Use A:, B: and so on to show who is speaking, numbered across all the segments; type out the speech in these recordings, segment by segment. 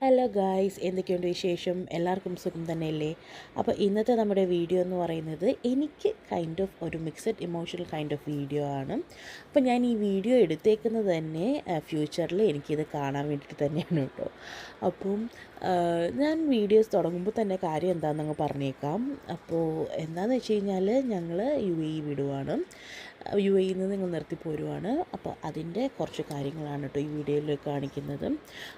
A: Hello guys, എന്തൊക്കെയുണ്ട് വിശേഷം? എല്ലാവർക്കും സുഖം തന്നെയല്ലേ? അപ്പോൾ ഇന്നത്തെ നമ്മുടെ വീഡിയോ എന്ന് പറയുന്നത് എനിക്ക് ഒരു മിക്സഡ് ഇമോഷണൽ വീഡിയോ ആണ്. അപ്പോൾ ഞാൻ ഈ വീഡിയോ എടുത്തേക്കുന്നത് തന്നെ ഫ്യൂച്ചറിൽ എനിക്കിത് കാണാൻ വേണ്ടിയിട്ട് തന്നെയാണ് കേട്ടോ. അപ്പം ഞാൻ വീഡിയോസ് തുടങ്ങുമ്പോൾ തന്നെ കാര്യം എന്താണെന്നങ്ങ് പറഞ്ഞേക്കാം. അപ്പോൾ എന്താണെന്ന് വെച്ച് കഴിഞ്ഞാൽ ഞങ്ങൾ UAE വിടുവാണ്. UAE നിന്ന് നിങ്ങൾ നിർത്തിപ്പോരുവാണ്. അപ്പോൾ അതിൻ്റെ കുറച്ച് കാര്യങ്ങളാണ് കേട്ടോ ഈ വീഡിയോയിൽ കാണിക്കുന്നത്.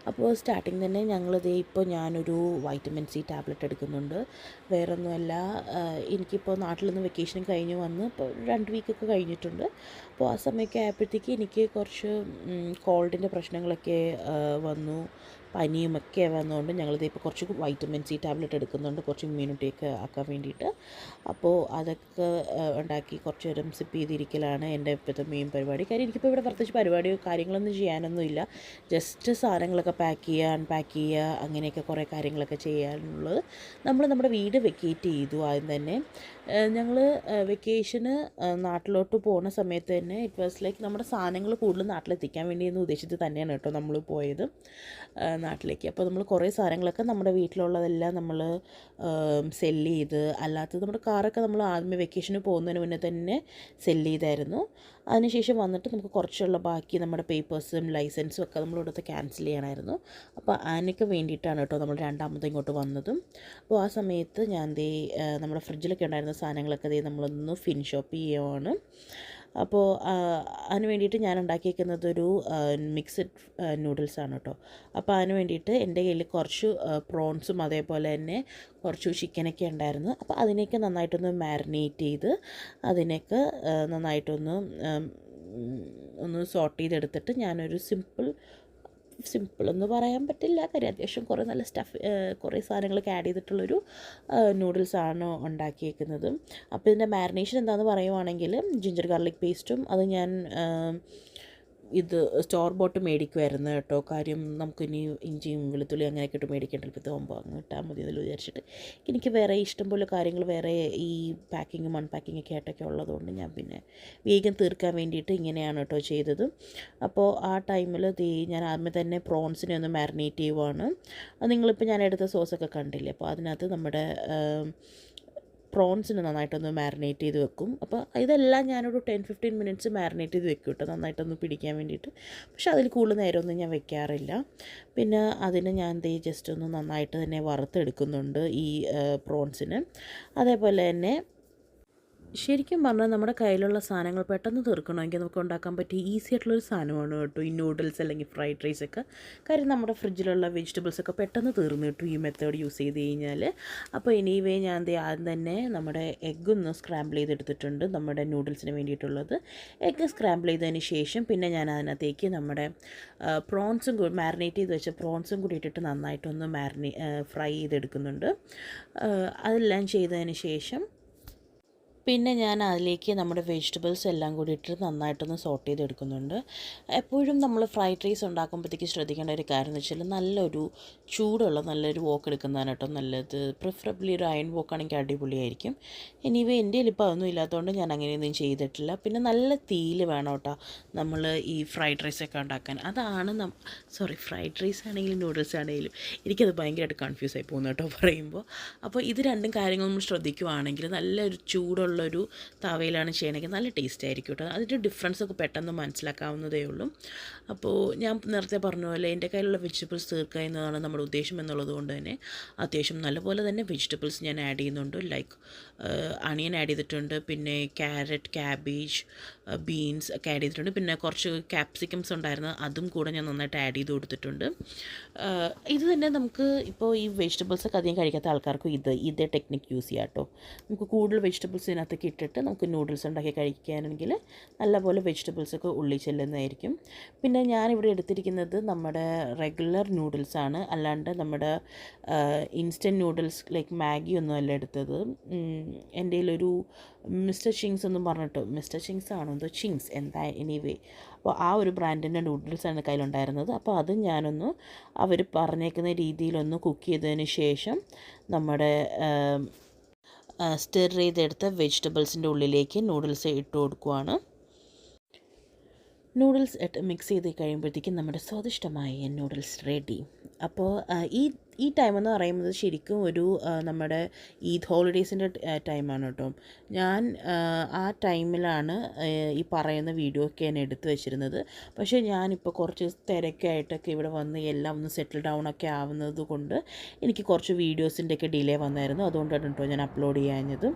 A: അപ്പോൾ സ്റ്റാർട്ടിങ് തന്നെ ഇപ്പോൾ ഞാനൊരു വൈറ്റമിൻ C ടാബ്ലറ്റ് എടുക്കുന്നുണ്ട്. വേറൊന്നുമല്ല, എനിക്കിപ്പോൾ നാട്ടിൽ നിന്ന് വെക്കേഷൻ കഴിഞ്ഞ് വന്ന് ഇപ്പോൾ 2 വീക്കൊക്കെ കഴിഞ്ഞിട്ടുണ്ട്. അപ്പോൾ ആ സമയമൊക്കെ ആയപ്പോഴത്തേക്ക് എനിക്ക് കുറച്ച് കോൾഡിൻ്റെ പ്രശ്നങ്ങളൊക്കെ വന്നു, പനിയുമൊക്കെ വന്നതുകൊണ്ട് ഞങ്ങളിതിപ്പോൾ കുറച്ച് വൈറ്റമിൻ C ടാബ്ലറ്റ് എടുക്കുന്നുണ്ട്, കുറച്ച് ഇമ്മ്യൂണിറ്റിയൊക്കെ ആക്കാൻ വേണ്ടിയിട്ട്. അപ്പോൾ അതൊക്കെ ഉണ്ടാക്കി കുറച്ച് നേരം സിപ്പ് ചെയ്തിരിക്കലാണ് എൻ്റെ ഇപ്പോഴത്തെ മെയിൻ പരിപാടി. കാര്യം എനിക്കിപ്പോൾ ഇവിടെ പ്രത്യേകിച്ച് പരിപാടിയോ കാര്യങ്ങളൊന്നും ചെയ്യാനൊന്നുമില്ല. ജസ്റ്റ് സാധനങ്ങളൊക്കെ പാക്ക് ചെയ്യുക, അൺപാക്ക് ചെയ്യുക, അങ്ങനെയൊക്കെ കുറേ കാര്യങ്ങളൊക്കെ ചെയ്യാനുള്ളത്. നമ്മുടെ വീട് വെക്കേറ്റ് ചെയ്തു ആദ്യം തന്നെ. ഞങ്ങൾ വെക്കേഷന് നാട്ടിലോട്ട് പോകുന്ന സമയത്ത് തന്നെ ഇറ്റ് വാസ് ലൈക്ക് നമ്മുടെ സാധനങ്ങൾ കൂടുതൽ നാട്ടിലെത്തിക്കാൻ വേണ്ടി എന്ന് ഉദ്ദേശിച്ച് തന്നെയാണ് കേട്ടോ നമ്മൾ പോയത് നാട്ടിലേക്ക്. അപ്പോൾ നമ്മൾ കുറേ സാധനങ്ങളൊക്കെ നമ്മുടെ വീട്ടിലുള്ളതെല്ലാം നമ്മൾ സെല്ല് ചെയ്ത്, അല്ലാത്തത് നമ്മുടെ കാറൊക്കെ നമ്മൾ ആദ്യമേ വെക്കേഷന് പോകുന്നതിന് മുന്നേ തന്നെ സെല്ല് ചെയ്തായിരുന്നു. അതിനുശേഷം വന്നിട്ട് നമുക്ക് കുറച്ചുള്ള ബാക്കി നമ്മുടെ പേപ്പേഴ്സും ലൈസൻസും ഒക്കെ നമ്മളിവിടുത്തെ ക്യാൻസൽ ചെയ്യണമായിരുന്നു. അപ്പോൾ അതിനൊക്കെ വേണ്ടിയിട്ടാണ് കേട്ടോ നമ്മൾ രണ്ടാമത് ഇങ്ങോട്ട് വന്നതും. അപ്പോൾ ആ സമയത്ത് നമ്മുടെ ഫ്രിഡ്ജിലൊക്കെ ഉണ്ടായിരുന്ന സാധനങ്ങളൊക്കെ നമ്മളൊന്ന് ഫിനിഷ് ഓഫ് ചെയ്യുവാണ്. അപ്പോൾ അതിന് വേണ്ടിയിട്ട് ഞാൻ ഉണ്ടാക്കിയിരിക്കുന്നത് ഒരു മിക്സഡ് നൂഡിൽസാണ് കേട്ടോ. അപ്പോൾ അതിന് വേണ്ടിയിട്ട് എൻ്റെ കയ്യിൽ കുറച്ച് പ്രോൺസും അതേപോലെ തന്നെ കുറച്ച് ചിക്കനൊക്കെ ഉണ്ടായിരുന്നു. അപ്പോൾ അതിനെയൊക്കെ നന്നായിട്ടൊന്ന് മാരിനേറ്റ് ചെയ്ത് അതിനെയൊക്കെ നന്നായിട്ടൊന്ന് സോട്ട് ചെയ്തെടുത്തിട്ട് ഞാനൊരു സിമ്പിളെന്ന് പറയാൻ പറ്റില്ല, കാര്യം അത്യാവശ്യം കുറേ നല്ല കുറേ സാധനങ്ങളൊക്കെ ആഡ് ചെയ്തിട്ടുള്ളൊരു നൂഡിൽസാണ് ഉണ്ടാക്കിയേക്കുന്നത്. അപ്പോൾ ഇതിൻ്റെ മാരിനേഷൻ എന്താണെന്ന് പറയുവാണെങ്കിൽ ജിഞ്ചർ ഗാർലിക് പേസ്റ്റും അത് ഞാൻ സ്റ്റോർ ബോട്ട് മേടിക്കുമായിരുന്നു കേട്ടോ. കാര്യം നമുക്കിനി ഇഞ്ചിയും വെളുത്തുള്ളി അങ്ങനെയൊക്കെ ഇട്ട് മേടിക്കേണ്ടത് പോകുമ്പോൾ അങ്ങ് ഇട്ടാൽ മതി എന്നല്ലോ വിചാരിച്ചിട്ട്. എനിക്ക് വേറെ ഇഷ്ടംപോലെ കാര്യങ്ങൾ വേറെ ഈ പാക്കിങ്ങും അൺപാക്കിങ്ങൊക്കെ ആയിട്ടൊക്കെ ഉള്ളതുകൊണ്ട് ഞാൻ പിന്നെ വേഗം തീർക്കാൻ വേണ്ടിയിട്ട് ഇങ്ങനെയാണ് കേട്ടോ ചെയ്തത്. അപ്പോൾ ആ ടൈമിൽ ഞാൻ ആദ്യമേ തന്നെ പ്രോൺസിനെ ഒന്ന് മാരിനേറ്റ് ചെയ്യുവാണ്. അത് നിങ്ങളിപ്പോൾ ഞാൻ എടുത്ത സോസൊക്കെ കണ്ടില്ലേ. അപ്പോൾ അതിനകത്ത് നമ്മുടെ പ്രോൺസിന് നന്നായിട്ടൊന്ന് മാരിനേറ്റ് ചെയ്ത് വെക്കും. അപ്പോൾ ഇതെല്ലാം ഞാനൊരു 10-15 മിനിറ്റ്സ് മാരിനേറ്റ് ചെയ്ത് വെക്കും കേട്ടോ, നന്നായിട്ടൊന്ന് പിടിക്കാൻ വേണ്ടിയിട്ട്. പക്ഷേ അതിൽ കൂടുതൽ നേരമൊന്നും ഞാൻ വെക്കാറില്ല. പിന്നെ അതിന് ഞാൻ ജസ്റ്റ് ഒന്ന് നന്നായിട്ട് തന്നെ വറുത്തെടുക്കുന്നുണ്ട് ഈ പ്രോൺസിന്. അതേപോലെ തന്നെ ശരിക്കും പറഞ്ഞാൽ നമ്മുടെ കയ്യിലുള്ള സാധനങ്ങൾ പെട്ടെന്ന് തീർക്കണമെങ്കിൽ നമുക്ക് ഉണ്ടാക്കാൻ പറ്റിയ ഈസി ആയിട്ടുള്ളൊരു സാധനമാണ് കേട്ടോ ഈ നൂഡിൽസ് അല്ലെങ്കിൽ ഫ്രൈഡ് റൈസൊക്കെ. കാര്യം നമ്മുടെ ഫ്രിഡ്ജിലുള്ള വെജിറ്റബിൾസൊക്കെ പെട്ടെന്ന് തീർന്നു കിട്ടും ഈ മെത്തേഡ് യൂസ് ചെയ്ത് കഴിഞ്ഞാൽ. അപ്പോൾ എനിവേ ഞാൻ ആദ്യം തന്നെ നമ്മുടെ എഗ്ഗ് ഒന്ന് സ്ക്രാമ്പിൾ ചെയ്തെടുത്തിട്ടുണ്ട് നമ്മുടെ നൂഡിൽസിന് വേണ്ടിയിട്ടുള്ളത്. എഗ്ഗ് സ്ക്രാമ്പിൾ ചെയ്തതിന് ശേഷം പിന്നെ ഞാൻ അതിനകത്തേക്ക് നമ്മുടെ പ്രോൺസും മാരിനേറ്റ് ചെയ്ത് വെച്ച പ്രോൺസും കൂടി ഇട്ടിട്ട് നന്നായിട്ടൊന്ന് ഫ്രൈ ചെയ്തെടുക്കുന്നുണ്ട്. അതെല്ലാം ചെയ്തതിന് ശേഷം പിന്നെ ഞാൻ അതിലേക്ക് നമ്മുടെ വെജിറ്റബിൾസ് എല്ലാം കൂടി ഇട്ട് നന്നായിട്ടൊന്ന് സോട്ട് ചെയ്തെടുക്കുന്നുണ്ട്. എപ്പോഴും നമ്മൾ ഫ്രൈഡ് റൈസ് ഉണ്ടാക്കുമ്പോഴത്തേക്ക് ശ്രദ്ധിക്കേണ്ട ഒരു കാര്യം എന്ന് വെച്ചാൽ നല്ലൊരു വോക്ക് എടുക്കുന്നതാണ് കേട്ടോ നല്ലത്. പ്രിഫറബിളി ഒരു അയൺ വോക്കാണെങ്കിൽ അടിപൊളിയായിരിക്കും. എനിവേ എൻ്റെ കയ്യിൽ ഇപ്പോൾ അതൊന്നും ഇല്ലാത്തതുകൊണ്ട് ഞാൻ അങ്ങനെയൊന്നും ചെയ്തിട്ടില്ല. പിന്നെ നല്ല തീയിൽ വേണം കേട്ടോ നമ്മൾ ഈ ഫ്രൈഡ് റൈസൊക്കെ ഉണ്ടാക്കാൻ. അതാണ് ഫ്രൈഡ് റൈസ് ആണെങ്കിലും നൂഡിൽസ് ആണെങ്കിലും എനിക്കത് ഭയങ്കരമായിട്ട് കൺഫ്യൂസ് ആയി പോകുന്നു കേട്ടോ പറയുമ്പോൾ. അപ്പോൾ ഇത് രണ്ടും കാര്യങ്ങൾ നമ്മൾ ശ്രദ്ധിക്കുവാണെങ്കിൽ നല്ലൊരു ചൂടുള്ളൊരു തവയിലാണ് ചെയ്യണമെങ്കിൽ നല്ല ടേസ്റ്റ് ആയിരിക്കും കേട്ടോ. അതിൻ്റെ ഡിഫറൻസൊക്കെ പെട്ടെന്ന് മനസ്സിലാക്കാവുന്നതേ ഉള്ളൂ. അപ്പോൾ ഞാൻ നേരത്തെ പറഞ്ഞ പോലെ എൻ്റെ കയ്യിലുള്ള വെജിറ്റബിൾസ് തീർക്കുക എന്നതാണ് നമ്മുടെ ഉദ്ദേശം എന്നുള്ളത് കൊണ്ട് തന്നെ അത്യാവശ്യം നല്ലപോലെ തന്നെ വെജിറ്റബിൾസ് ഞാൻ ആഡ് ചെയ്യുന്നുണ്ട്. ലൈക്ക് അണിയൻ ആഡ് ചെയ്തിട്ടുണ്ട്, പിന്നെ ക്യാരറ്റ്, ക്യാബേജ്, ബീൻസ് ഒക്കെ ആഡ് ചെയ്തിട്ടുണ്ട്. പിന്നെ കുറച്ച് ക്യാപ്സിക്കംസ് ഉണ്ടായിരുന്നു, അതും കൂടെ ഞാൻ നന്നായിട്ട് ആഡ് ചെയ്ത് കൊടുത്തിട്ടുണ്ട്. ഇത് തന്നെ നമുക്ക് ഇപ്പോൾ ഈ വെജിറ്റബിൾസൊക്കെ അധികം കഴിക്കാത്ത ആൾക്കാർക്കും ഇതേ ടെക്നിക്ക് യൂസ് ചെയ്യാം കേട്ടോ. നമുക്ക് കൂടുതൽ വെജിറ്റബിൾസ് ഇതിനകത്തൊക്കെ ഇട്ടിട്ട് നമുക്ക് നൂഡിൽസ് ഉണ്ടാക്കി കഴിക്കുകയാണെങ്കിൽ നല്ലപോലെ വെജിറ്റബിൾസൊക്കെ ഉള്ളിൽ ചെല്ലുന്നതായിരിക്കും. പിന്നെ ഞാനിവിടെ എടുത്തിരിക്കുന്നത് നമ്മുടെ റെഗുലർ നൂഡിൽസാണ്, അല്ലാണ്ട് നമ്മുടെ ഇൻസ്റ്റൻറ്റ് നൂഡിൽസ് ലൈക്ക് മാഗി ഒന്നും അല്ല എടുത്തത്. എൻ്റെ കയ്യിലൊരു മിസ്റ്റർ ചിങ്സ് എന്നും പറഞ്ഞിട്ട്, മിസ്റ്റർ ചിങ്സ് ആണോ എന്തോ ചിങ്സ് എന്താ എനിവേ, അപ്പോൾ ആ ഒരു ബ്രാൻഡിൻ്റെ നൂഡിൽസാണ് കയ്യിലുണ്ടായിരുന്നത്. അപ്പോൾ അത് ഞാനൊന്ന് അവർ പറഞ്ഞേക്കുന്ന രീതിയിലൊന്ന് കുക്ക് ചെയ്തതിന് ശേഷം നമ്മുടെ സ്റ്റിർ ചെയ്തെടുത്ത വെജിറ്റബിൾസിൻ്റെ ഉള്ളിലേക്ക് നൂഡിൽസ് ഇട്ട് കൊടുക്കുവാണ്. നൂഡിൽസ് മിക്സ് ചെയ്ത് കഴിയുമ്പോഴത്തേക്കും നമ്മുടെ സ്വാദിഷ്ടമായ നൂഡിൽസ് റെഡി. അപ്പോൾ ഈ ടൈമെന്ന് പറയുന്നത് ശരിക്കും ഒരു നമ്മുടെ ഈദ് ഹോളിഡേയ്സിൻ്റെ ടൈമാണ് കേട്ടോ. ഞാൻ ആ ടൈമിലാണ് ഈ പറയുന്ന വീഡിയോ ഒക്കെ ഞാൻ എടുത്തു വെച്ചിരുന്നത്. പക്ഷേ ഞാനിപ്പോൾ കുറച്ച് തിരക്കായിട്ടൊക്കെ ഇവിടെ വന്ന് എല്ലാം ഒന്ന് സെറ്റിൽ ഡൗൺ ഒക്കെ ആവുന്നത് കൊണ്ട് എനിക്ക് കുറച്ച് വീഡിയോസിൻ്റെ ഒക്കെ ഡിലേ വന്നായിരുന്നു. അതുകൊണ്ടാണ് കേട്ടോ ഞാൻ അപ്ലോഡ് ചെയ്യാഞ്ഞത്.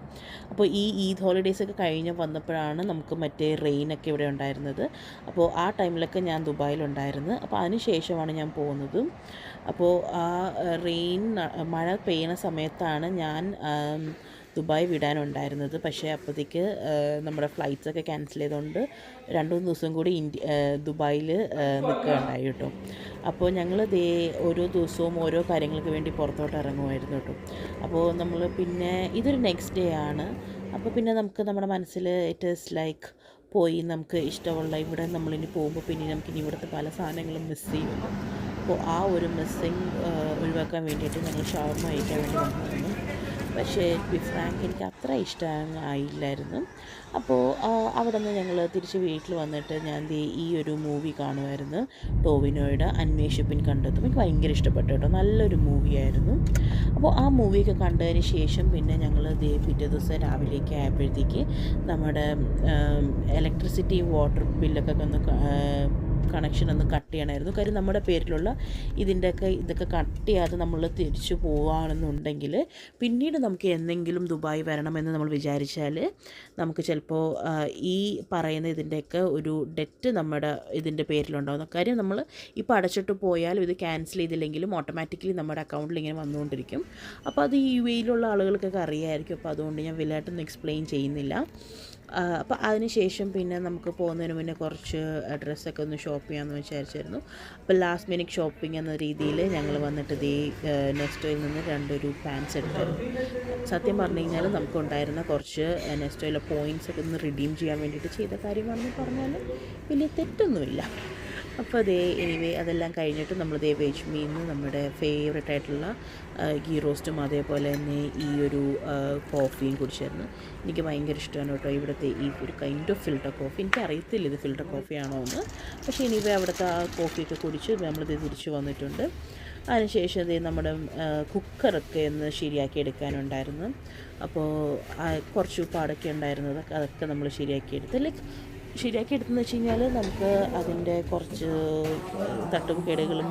A: അപ്പോൾ ഈ ഈദ് ഹോളിഡേയ്സൊക്കെ കഴിഞ്ഞ് വന്നപ്പോഴാണ് നമുക്ക് മറ്റേ റെയിനൊക്കെ ഇവിടെ ഉണ്ടായിരുന്നത്. അപ്പോൾ ആ ടൈമിലൊക്കെ ഞാൻ ദുബായിലുണ്ടായിരുന്നു. അപ്പോൾ അതിന് ശേഷമാണ് ഞാൻ പോകുന്നത്. അപ്പോൾ ആ മഴ പെയ്യുന്ന സമയത്താണ് ഞാൻ ദുബായ് വിടാനുണ്ടായിരുന്നത്. പക്ഷേ അപ്പോഴത്തേക്ക് നമ്മുടെ ഫ്ലൈറ്റ്സൊക്കെ ക്യാൻസൽ ചെയ്തുകൊണ്ട് 2-3 ദിവസം കൂടി ദുബായിൽ നിൽക്കുകയുണ്ടായി കേട്ടോ. അപ്പോൾ ഞങ്ങൾ ഓരോ ദിവസവും ഓരോ കാര്യങ്ങൾക്ക് വേണ്ടി പുറത്തോട്ട് ഇറങ്ങുമായിരുന്നു കേട്ടോ. അപ്പോൾ നമ്മൾ പിന്നെ ഇതൊരു നെക്സ്റ്റ് ഡേ ആണ്. അപ്പോൾ പിന്നെ നമുക്ക് നമ്മുടെ മനസ്സിൽ ഇറ്റ് ഈസ് ലൈക്ക് പോയി നമുക്ക് ഇഷ്ടമുള്ള ഇവിടെ നമ്മളിനി പോകുമ്പോൾ പിന്നെ നമുക്കിനി ഇവിടുത്തെ പല സാധനങ്ങളും മിസ് ചെയ്യുമല്ലോ. അപ്പോൾ ആ ഒരു മിസ്സിങ് ഒഴിവാക്കാൻ വേണ്ടിയിട്ട് ഞങ്ങൾ ഷവർമ കഴിക്കാൻ വേണ്ടി വന്നിരുന്നു. പക്ഷേ ബി ഫ്രാങ്ക് എനിക്ക് അത്ര ഇഷ്ടമായില്ലായിരുന്നു. അപ്പോൾ അവിടെ നിന്ന് ഞങ്ങൾ തിരിച്ച് വീട്ടിൽ വന്നിട്ട് ഞാൻ ഈ ഒരു മൂവി കാണുമായിരുന്നു, ടോവിനോയുടെ അന്വേഷിപ്പിൻ കണ്ടെത്തും. എനിക്ക് ഭയങ്കര ഇഷ്ടപ്പെട്ടു കേട്ടോ, നല്ലൊരു മൂവിയായിരുന്നു. അപ്പോൾ ആ മൂവിയൊക്കെ കണ്ടതിന് ശേഷം പിന്നെ ഞങ്ങൾ പിറ്റേ ദിവസം രാവിലേക്ക് ആയപ്പോഴത്തേക്ക് നമ്മുടെ ഇലക്ട്രിസിറ്റി വാട്ടർ ബില്ലൊക്കെ ഒന്ന് കണക്ഷൻ ഒന്ന് കട്ട് ചെയ്യണമായിരുന്നു. കാര്യം നമ്മുടെ പേരിലുള്ള ഇതൊക്കെ കട്ട് ചെയ്യാതെ നമ്മൾ തിരിച്ചു പോവുകയാണെന്നുണ്ടെങ്കിൽ പിന്നീട് നമുക്ക് എന്തെങ്കിലും ദുബായ് വരണമെന്ന് നമ്മൾ വിചാരിച്ചാൽ നമുക്ക് ചിലപ്പോൾ ഈ പറയുന്ന ഇതിൻ്റെയൊക്കെ ഒരു ഡെറ്റ് നമ്മുടെ ഇതിൻ്റെ പേരിലുണ്ടാകുന്ന കാര്യം. നമ്മൾ ഇപ്പോൾ അടച്ചിട്ട് പോയാലും ഇത് ക്യാൻസൽ ചെയ്തില്ലെങ്കിലും ഓട്ടോമാറ്റിക്കലി നമ്മുടെ അക്കൗണ്ടിൽ ഇങ്ങനെ വന്നുകൊണ്ടിരിക്കും. അപ്പോൾ അത് ഈ UAE-യിലുള്ള ആളുകൾക്കൊക്കെ അറിയാമായിരിക്കും. അപ്പോൾ അതുകൊണ്ട് ഞാൻ വലുതായിട്ടൊന്നും എക്സ്പ്ലെയിൻ ചെയ്യുന്നില്ല. അപ്പോൾ അതിന് ശേഷം പിന്നെ നമുക്ക് പോകുന്നതിന് മുന്നേ കുറച്ച് ഡ്രസ്സൊക്കെ ഒന്ന് ഷോപ്പ് ചെയ്യാമെന്ന് വിചാരിച്ചായിരുന്നു. അപ്പോൾ ലാസ്റ്റ് മിനിറ്റ് ഷോപ്പിംഗ് എന്ന രീതിയിൽ ഞങ്ങൾ വന്നിട്ട് നെസ്റ്റോയിൽ നിന്ന് 2 പാൻസ് എടുത്തായിരുന്നു. സത്യം പറഞ്ഞു കഴിഞ്ഞാൽ നമുക്കുണ്ടായിരുന്ന കുറച്ച് നെസ്റ്റോയിലെ പോയിൻറ്റ്സ് ഒക്കെ ഒന്ന് റിഡീം ചെയ്യാൻ വേണ്ടിയിട്ട് ചെയ്ത കാര്യമാണെന്ന് പറഞ്ഞാൽ വലിയ തെറ്റൊന്നുമില്ല. അപ്പോൾ എനിവേ അതെല്ലാം കഴിഞ്ഞിട്ട് നമ്മൾ വെജ് മീന്ന് നമ്മുടെ ഫേവറേറ്റ് ആയിട്ടുള്ള ഗീ റോസ്റ്റും അതേപോലെ തന്നെ ഈ ഒരു കോഫിയും കുടിച്ചായിരുന്നു. എനിക്ക് ഭയങ്കര ഇഷ്ടമാണ് കേട്ടോ ഇവിടുത്തെ ഈ ഒരു കൈൻഡ് ഓഫ് ഫിൽട്ടർ കോഫി. എനിക്കറിയത്തില്ല ഇത് ഫിൽട്ടർ കോഫിയാണോ എന്ന്. പക്ഷേ എനിവേ അവിടുത്തെ ആ കോഫിയൊക്കെ കുടിച്ച് നമ്മളിത് തിരിച്ച് വന്നിട്ടുണ്ട്. അതിനുശേഷം നമ്മുടെ കുക്കറൊക്കെ ഒന്ന് ശരിയാക്കി എടുക്കാനുണ്ടായിരുന്നു. അപ്പോൾ കുറച്ച് പാടൊക്കെ ഉണ്ടായിരുന്നത് അതൊക്കെ നമ്മൾ ശരിയാക്കിയെടുത്ത് ശരിയാക്കിയെടുത്തെന്ന് വെച്ച് കഴിഞ്ഞാൽ നമുക്ക് അതിൻ്റെ കുറച്ച് തട്ടും കേടുകളും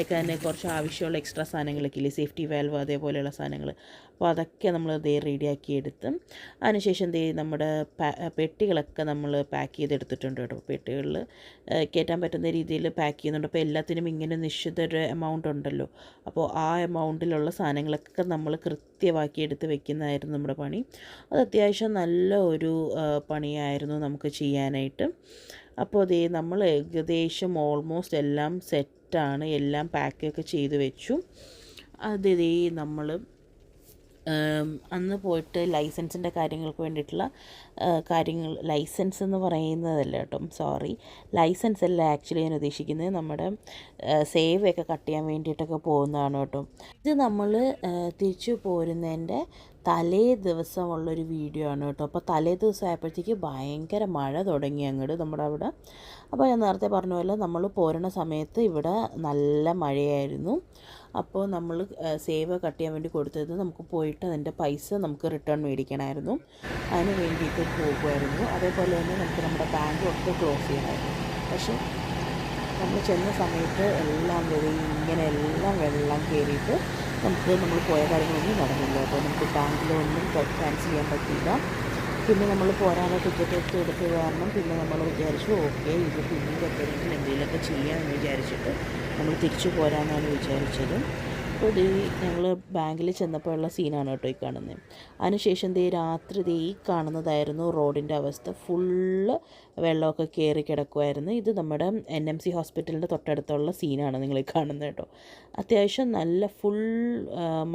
A: ഒക്കെ തന്നെ കുറച്ച് ആവശ്യമുള്ള എക്സ്ട്രാ സാധനങ്ങളൊക്കെ ഇല്ലേ, സേഫ്റ്റി വാൽവ് അതേപോലെയുള്ള സാധനങ്ങൾ. അപ്പോൾ അതൊക്കെ നമ്മൾ റെഡിയാക്കി എടുത്ത് അതിനുശേഷം നമ്മുടെ പെട്ടികളൊക്കെ നമ്മൾ പാക്ക് ചെയ്തെടുത്തിട്ടുണ്ട് കേട്ടോ. പെട്ടികളിൽ കയറ്റാൻ പറ്റുന്ന രീതിയിൽ പാക്ക് ചെയ്യുന്നുണ്ട്. അപ്പോൾ എല്ലാത്തിനും ഇങ്ങനെ നിശ്ചിത ഒരു എമൗണ്ട് ഉണ്ടല്ലോ. അപ്പോൾ ആ എമൗണ്ടിലുള്ള സാധനങ്ങളൊക്കെ നമ്മൾ കൃത്യമാക്കി എടുത്ത് വെക്കുന്നതായിരുന്നു നമ്മുടെ പണി. അത് അത്യാവശ്യം നല്ല ഒരു പണിയായിരുന്നു നമുക്ക് ചെയ്യാനായിട്ട്. അപ്പോൾ നമ്മൾ ഏകദേശം ഓൾമോസ്റ്റ് എല്ലാം സെറ്റാണ്. എല്ലാം പാക്കൊക്കെ ചെയ്ത് വെച്ചു. അത് നമ്മൾ അന്ന് പോയിട്ട് ലൈസൻസിൻ്റെ കാര്യങ്ങൾക്ക് വേണ്ടിയിട്ടുള്ള കാര്യങ്ങൾ, ലൈസൻസ് എന്ന് പറയുന്നതല്ല കേട്ടോ, സോറി, ലൈസൻസ് അല്ല ആക്ച്വലി ഞാൻ ഉദ്ദേശിക്കുന്നത്, നമ്മുടെ സേവയൊക്കെ കട്ട് ചെയ്യാൻ വേണ്ടിയിട്ടൊക്കെ പോകുന്നതാണ് കേട്ടോ. ഇത് നമ്മൾ തിരിച്ചു പോരുന്നതിൻ്റെ തലേ ദിവസമുള്ളൊരു വീഡിയോ ആണ് കേട്ടോ. അപ്പോൾ തലേ ദിവസം ആയപ്പോഴത്തേക്ക് ഭയങ്കര മഴ തുടങ്ങി അങ്ങോട്ട് നമ്മുടെ അവിടെ. അപ്പോൾ ഞാൻ നേരത്തെ പറഞ്ഞ പോലെ നമ്മൾ പോരുന്ന സമയത്ത് ഇവിടെ നല്ല മഴയായിരുന്നു. അപ്പോൾ നമ്മൾ സേവ് കട്ട് ചെയ്യാൻ വേണ്ടി കൊടുത്തത് നമുക്ക് പോയിട്ട് അതിൻ്റെ പൈസ നമുക്ക് റിട്ടേൺ മേടിക്കണമായിരുന്നു. അതിന് വേണ്ടിയിട്ട് പോകുമായിരുന്നു. അതേപോലെ തന്നെ നമുക്ക് നമ്മുടെ ബാങ്കൊക്കെ ക്ലോസ് ചെയ്യണമായിരുന്നു. പക്ഷേ നമ്മൾ ചെന്ന സമയത്ത് എല്ലാം ഇങ്ങനെ എല്ലാം വെള്ളം കയറിയിട്ട് നമ്മൾ പോയ കാര്യങ്ങളൊന്നും നടന്നില്ല. അപ്പോൾ നമുക്ക് ബാങ്കിലൊന്നും ക്യാൻസൽ ചെയ്യാൻ പറ്റിയില്ല. പിന്നെ നമ്മൾ പോരാതെ ടിക്കറ്റ് എടുത്ത് കാരണം പിന്നെ നമ്മൾ വിചാരിച്ചു ഓക്കെ ഇത് പിന്നീട് എപ്പോഴെങ്കിലും എന്തെങ്കിലുമൊക്കെ ചെയ്യാമെന്ന് വിചാരിച്ചിട്ട് നമ്മൾ തിരിച്ചു പോരാമെന്നാണ് വിചാരിച്ചത്. അപ്പോൾ ഞങ്ങൾ ബാങ്കിൽ ചെന്നപ്പോഴുള്ള സീനാണ് കേട്ടോ ഈ കാണുന്നത്. അതിനുശേഷം രാത്രി ഈ കാണുന്നതായിരുന്നു റോഡിൻ്റെ അവസ്ഥ. ഫുള്ള് വെള്ളമൊക്കെ കയറി കിടക്കുമായിരുന്നു. ഇത് നമ്മുടെ NMC ഹോസ്പിറ്റലിൻ്റെ തൊട്ടടുത്തുള്ള സീനാണ് നിങ്ങൾ ഈ കാണുന്നത് കേട്ടോ. അത്യാവശ്യം നല്ല ഫുൾ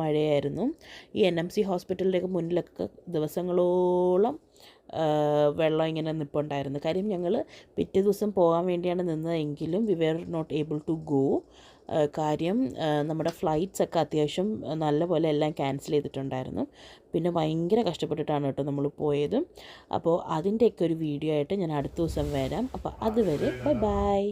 A: മഴയായിരുന്നു. ഈ NMC ഹോസ്പിറ്റലിൻ്റെയൊക്കെ മുന്നിലൊക്കെ ദിവസങ്ങളോളം വെള്ളം ഇങ്ങനെ നിൽപ്പുണ്ടായിരുന്നു. കാര്യം ഞങ്ങൾ പിറ്റേ ദിവസം പോകാൻ വേണ്ടിയാണ് നിന്നതെങ്കിലും we were not able to go. കാര്യം നമ്മുടെ ഫ്ലൈറ്റ്സൊക്കെ അത്യാവശ്യം നല്ലപോലെ എല്ലാം ക്യാൻസൽ ചെയ്തിട്ടുണ്ടായിരുന്നു. പിന്നെ ഭയങ്കര കഷ്ടപ്പെട്ടിട്ടാണ് കേട്ടോ നമ്മൾ പോയത്. അപ്പോൾ അതിൻ്റെയൊക്കെ ഒരു വീഡിയോ ആയിട്ട് ഞാൻ അടുത്ത ദിവസം വരാം. അപ്പോൾ അതുവരെ ബൈ ബൈ.